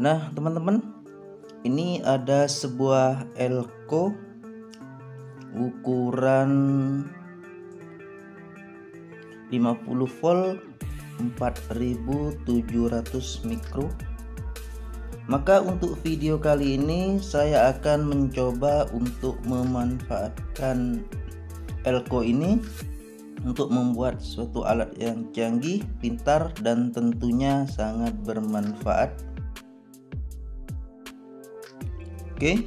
Nah teman-teman, ini ada sebuah elko ukuran 50 volt 4700 mikro. Maka untuk video kali ini saya akan mencoba untuk memanfaatkan elko ini untuk membuat suatu alat yang canggih, pintar, dan tentunya sangat bermanfaat. Oke.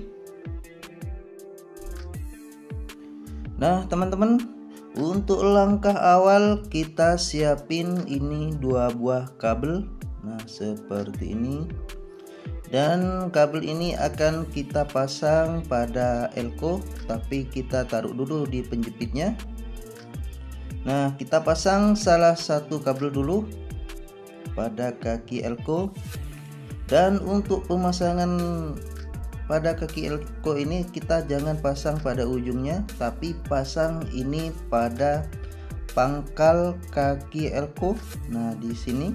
Nah teman-teman, untuk langkah awal kita siapin ini 2 buah kabel. Nah seperti ini. Dan kabel ini akan kita pasang pada elko, tapi kita taruh dulu di penjepitnya. Nah kita pasang salah satu kabel dulu pada kaki elko. Dan untuk pemasangan pada kaki elko ini kita jangan pasang pada ujungnya, tapi pasang ini pada pangkal kaki elko. Nah di sini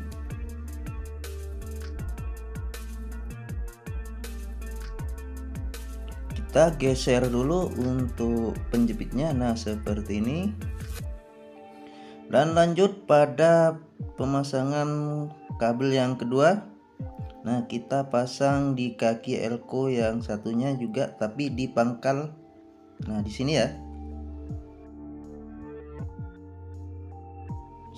kita geser dulu untuk penjepitnya. Nah seperti ini. Dan lanjut pada pemasangan kabel yang kedua. Nah kita pasang di kaki elko yang satunya juga, tapi di pangkal. Nah di sini ya.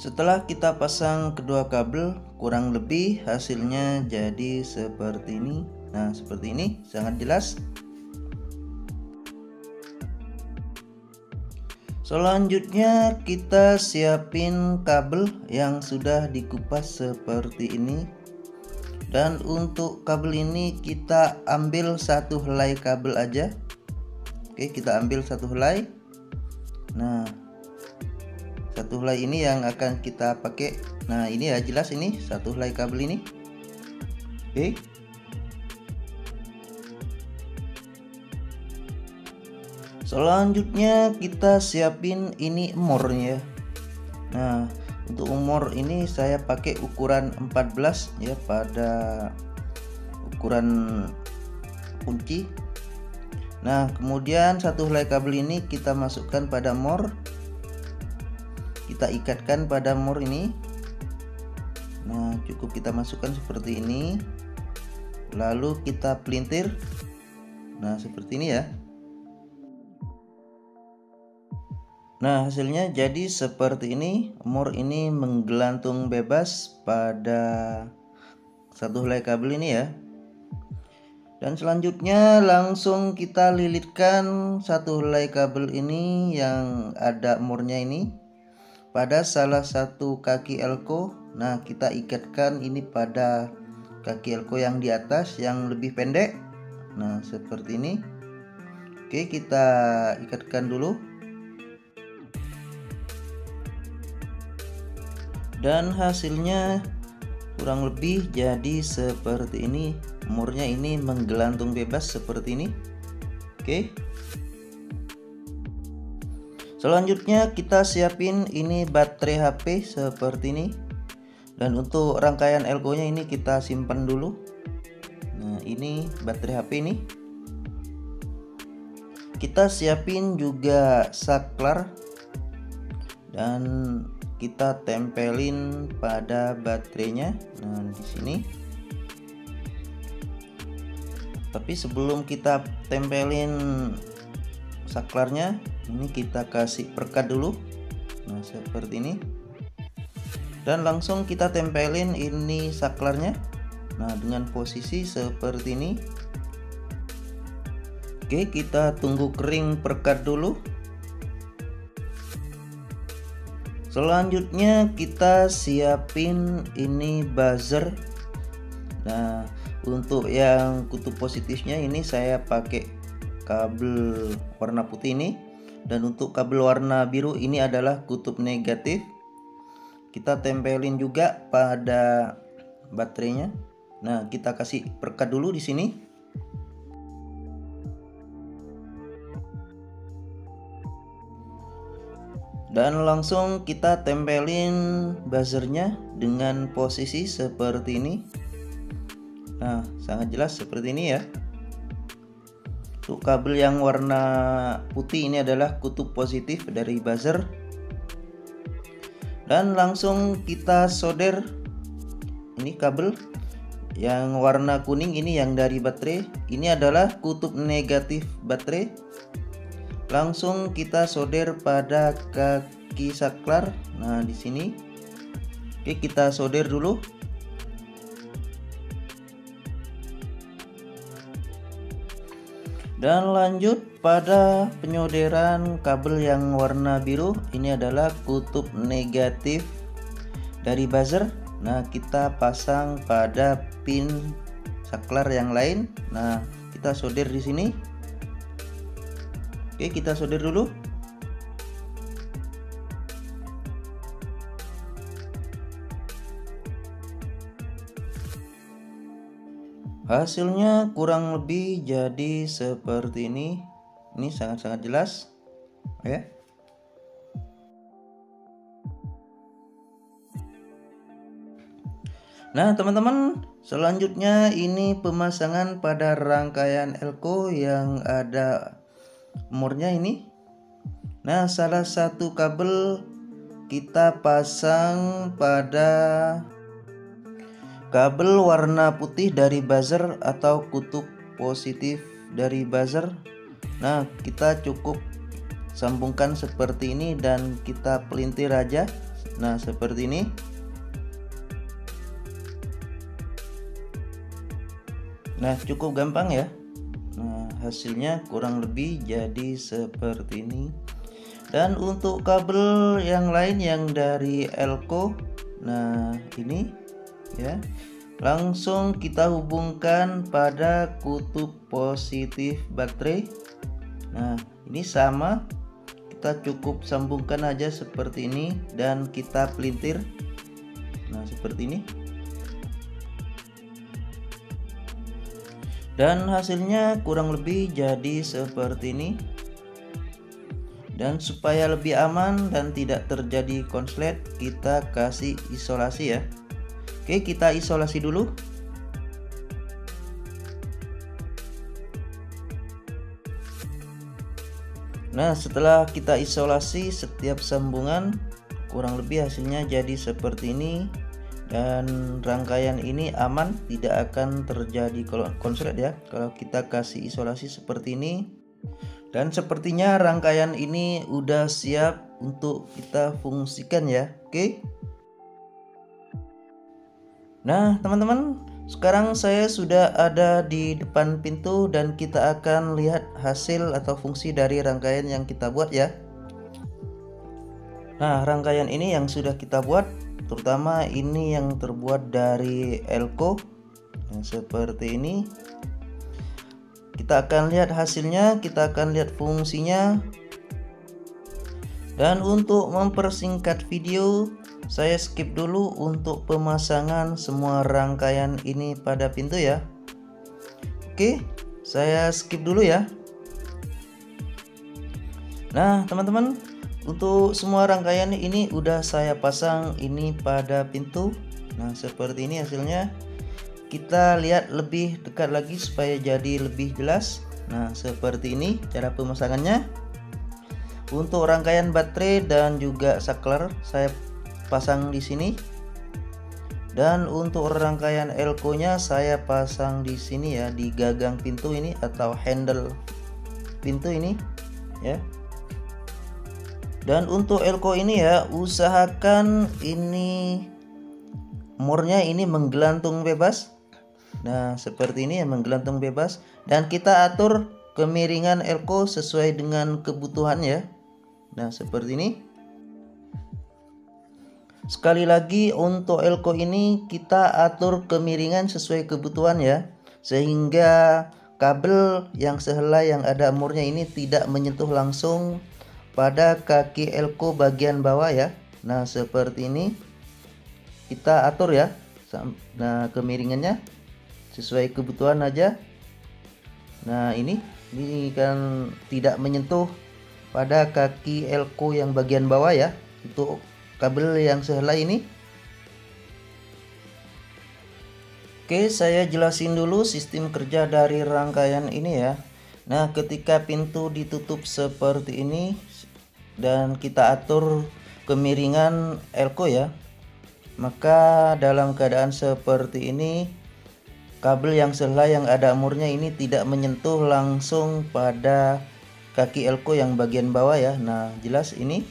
Setelah kita pasang kedua kabel, kurang lebih hasilnya jadi seperti ini. Nah seperti ini, sangat jelas. Selanjutnya kita siapin kabel yang sudah dikupas seperti ini. Dan untuk kabel ini kita ambil satu helai kabel aja. Oke, kita ambil satu helai. Nah satu helai ini yang akan kita pakai. Nah ini ya, jelas ini satu helai kabel ini. Oke. Selanjutnya kita siapin ini emornya. Nah untuk umur ini saya pakai ukuran 14 ya, pada ukuran kunci. Nah kemudian satu helai kabel ini kita masukkan pada mor, kita ikatkan pada mor ini. Nah cukup kita masukkan seperti ini, lalu kita pelintir. Nah seperti ini ya. Nah hasilnya jadi seperti ini. Mor ini menggelantung bebas pada satu helai kabel ini ya. Dan selanjutnya langsung kita lilitkan satu helai kabel ini yang ada mornya ini pada salah satu kaki elko. Nah kita ikatkan ini pada kaki elko yang di atas yang lebih pendek. Nah seperti ini. Oke, kita ikatkan dulu. Dan hasilnya kurang lebih jadi seperti ini. Umurnya ini menggelantung bebas seperti ini. Oke. Selanjutnya kita siapin ini baterai HP seperti ini. Dan untuk rangkaian elko nya ini kita simpan dulu. Nah ini baterai HP ini. Kita siapin juga saklar dan kita tempelin pada baterainya. Nah di sini. Tapi sebelum kita tempelin saklarnya, ini kita kasih perekat dulu. Nah seperti ini. Dan langsung kita tempelin ini saklarnya. Nah dengan posisi seperti ini. Oke, kita tunggu kering perekat dulu. Selanjutnya kita siapin ini buzzer. Nah untuk yang kutub positifnya ini saya pakai kabel warna putih ini. Dan untuk kabel warna biru ini adalah kutub negatif. Kita tempelin juga pada baterainya. Nah kita kasih perekat dulu di sini. Dan langsung kita tempelin buzzernya dengan posisi seperti ini. Nah, sangat jelas seperti ini ya. Untuk kabel yang warna putih ini adalah kutub positif dari buzzer. Dan langsung kita solder ini kabel yang warna kuning ini yang dari baterai. Ini adalah kutub negatif baterai. Langsung kita solder pada kaki saklar. Nah, di sini. Oke, kita solder dulu. Dan lanjut pada penyolderan kabel yang warna biru. Ini adalah kutub negatif dari buzzer. Nah, kita pasang pada pin saklar yang lain. Nah, kita solder di sini. Oke, kita solder dulu. Hasilnya kurang lebih jadi seperti ini. Ini sangat-sangat jelas ya. Nah, teman-teman, selanjutnya ini pemasangan pada rangkaian elko yang ada umurnya ini. Nah, salah satu kabel kita pasang pada kabel warna putih dari buzzer atau kutub positif dari buzzer. Nah, kita cukup sambungkan seperti ini dan kita pelintir aja. Nah, seperti ini. Nah, cukup gampang ya. Nah, hasilnya kurang lebih jadi seperti ini. Dan untuk kabel yang lain yang dari elko, nah ini ya, langsung kita hubungkan pada kutub positif baterai. Nah, ini sama, kita cukup sambungkan aja seperti ini dan kita pelintir. Nah, seperti ini. Dan hasilnya kurang lebih jadi seperti ini. Dan supaya lebih aman dan tidak terjadi konslet, kita kasih isolasi ya. Oke, kita isolasi dulu. Nah, setelah kita isolasi setiap sambungan, kurang lebih hasilnya jadi seperti ini. Dan rangkaian ini aman, tidak akan terjadi konslet ya kalau kita kasih isolasi seperti ini. Dan sepertinya rangkaian ini udah siap untuk kita fungsikan ya. Oke. Nah, teman-teman, sekarang saya sudah ada di depan pintu dan kita akan lihat hasil atau fungsi dari rangkaian yang kita buat ya. Nah, rangkaian ini yang sudah kita buat, terutama ini yang terbuat dari elko yang seperti ini. Kita akan lihat hasilnya, kita akan lihat fungsinya. Dan untuk mempersingkat video, saya skip dulu untuk pemasangan semua rangkaian ini pada pintu ya. Oke, saya skip dulu ya. Nah, teman-teman, untuk semua rangkaian ini udah saya pasang ini pada pintu. Nah, seperti ini hasilnya. Kita lihat lebih dekat lagi supaya jadi lebih jelas. Nah, seperti ini cara pemasangannya. Untuk rangkaian baterai dan juga saklar saya pasang di sini. Dan untuk rangkaian elko-nya saya pasang di sini ya, di gagang pintu ini atau handle pintu ini ya. Dan untuk elko ini ya, usahakan ini murnya ini menggelantung bebas. Nah, seperti ini ya, menggelantung bebas. Dan kita atur kemiringan elko sesuai dengan kebutuhan ya. Nah, seperti ini. Sekali lagi, untuk elko ini kita atur kemiringan sesuai kebutuhan ya, sehingga kabel yang sehelai yang ada murnya ini tidak menyentuh langsung pada kaki elko bagian bawah ya. Nah, seperti ini kita atur ya. Nah, kemiringannya sesuai kebutuhan aja. Nah, ini kan tidak menyentuh pada kaki elko yang bagian bawah ya, untuk kabel yang sehelai ini. Oke, saya jelasin dulu sistem kerja dari rangkaian ini ya. Nah, ketika pintu ditutup seperti ini dan kita atur kemiringan elko ya, maka dalam keadaan seperti ini kabel yang selai yang ada murnya ini tidak menyentuh langsung pada kaki elko yang bagian bawah ya. Nah, jelas ini.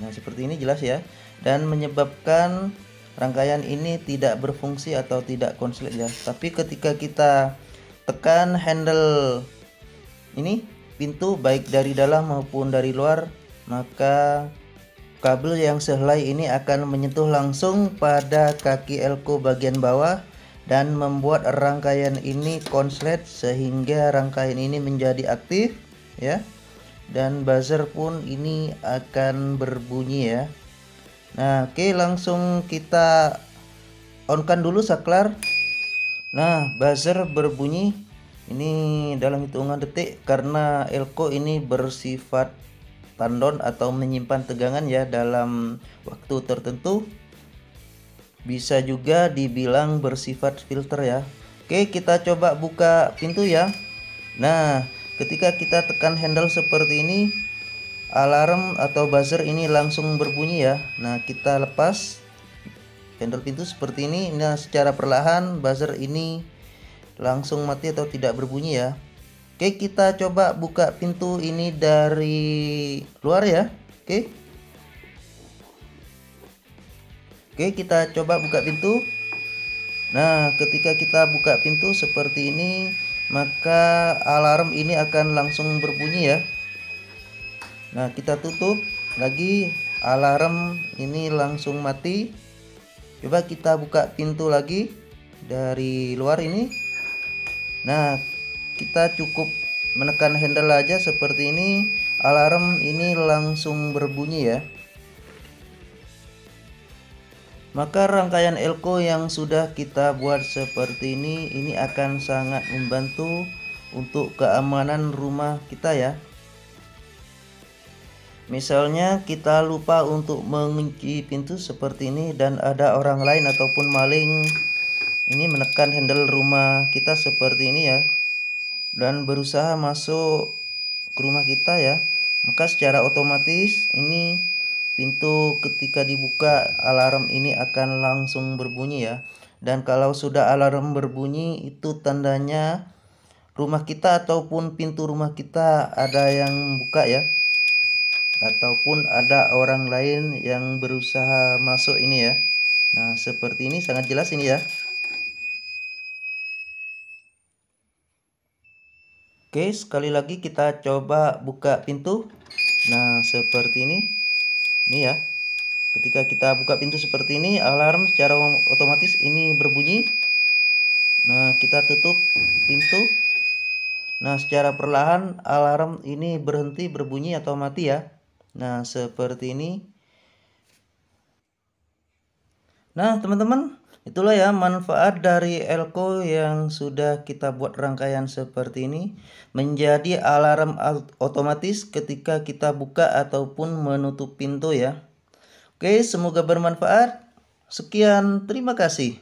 Nah, seperti ini jelas ya. Dan menyebabkan rangkaian ini tidak berfungsi atau tidak konslet ya. Tapi ketika kita tekan handle ini pintu baik dari dalam maupun dari luar, maka kabel yang selai ini akan menyentuh langsung pada kaki elko bagian bawah dan membuat rangkaian ini konslet sehingga rangkaian ini menjadi aktif ya. Dan buzzer pun ini akan berbunyi ya. Nah, oke, langsung kita on-kan dulu saklar. Nah, buzzer berbunyi ini dalam hitungan detik karena elko ini bersifat tandon atau menyimpan tegangan ya dalam waktu tertentu. Bisa juga dibilang bersifat filter ya. Oke, kita coba buka pintu ya. Nah, ketika kita tekan handle seperti ini, alarm atau buzzer ini langsung berbunyi ya. Nah, kita lepas handle pintu seperti ini. Nah, secara perlahan buzzer ini langsung mati atau tidak berbunyi ya. Oke, kita coba buka pintu ini dari luar ya. Oke, kita coba buka pintu. Nah, ketika kita buka pintu seperti ini, maka alarm ini akan langsung berbunyi ya. Nah, kita tutup lagi, alarm ini langsung mati. Coba kita buka pintu lagi dari luar ini. Nah, kita cukup menekan handle aja seperti ini, alarm ini langsung berbunyi ya. Maka rangkaian elko yang sudah kita buat seperti ini akan sangat membantu untuk keamanan rumah kita ya. Misalnya kita lupa untuk mengunci pintu seperti ini dan ada orang lain ataupun maling ini menekan handle rumah kita seperti ini ya, dan berusaha masuk ke rumah kita ya, maka secara otomatis ini pintu ketika dibuka alarm ini akan langsung berbunyi ya. Dan kalau sudah alarm berbunyi itu tandanya rumah kita ataupun pintu rumah kita ada yang buka ya, ataupun ada orang lain yang berusaha masuk ini ya. Nah, seperti ini sangat jelas ini ya. Oke, sekali lagi kita coba buka pintu. Nah, seperti ini. Ini ya. Ketika kita buka pintu seperti ini, alarm secara otomatis ini berbunyi. Nah, kita tutup pintu. Nah, secara perlahan alarm ini berhenti berbunyi atau mati ya. Nah, seperti ini. Nah, teman-teman, itulah ya manfaat dari elko yang sudah kita buat rangkaian seperti ini menjadi alarm otomatis ketika kita buka ataupun menutup pintu ya. Oke, semoga bermanfaat. Sekian, terima kasih.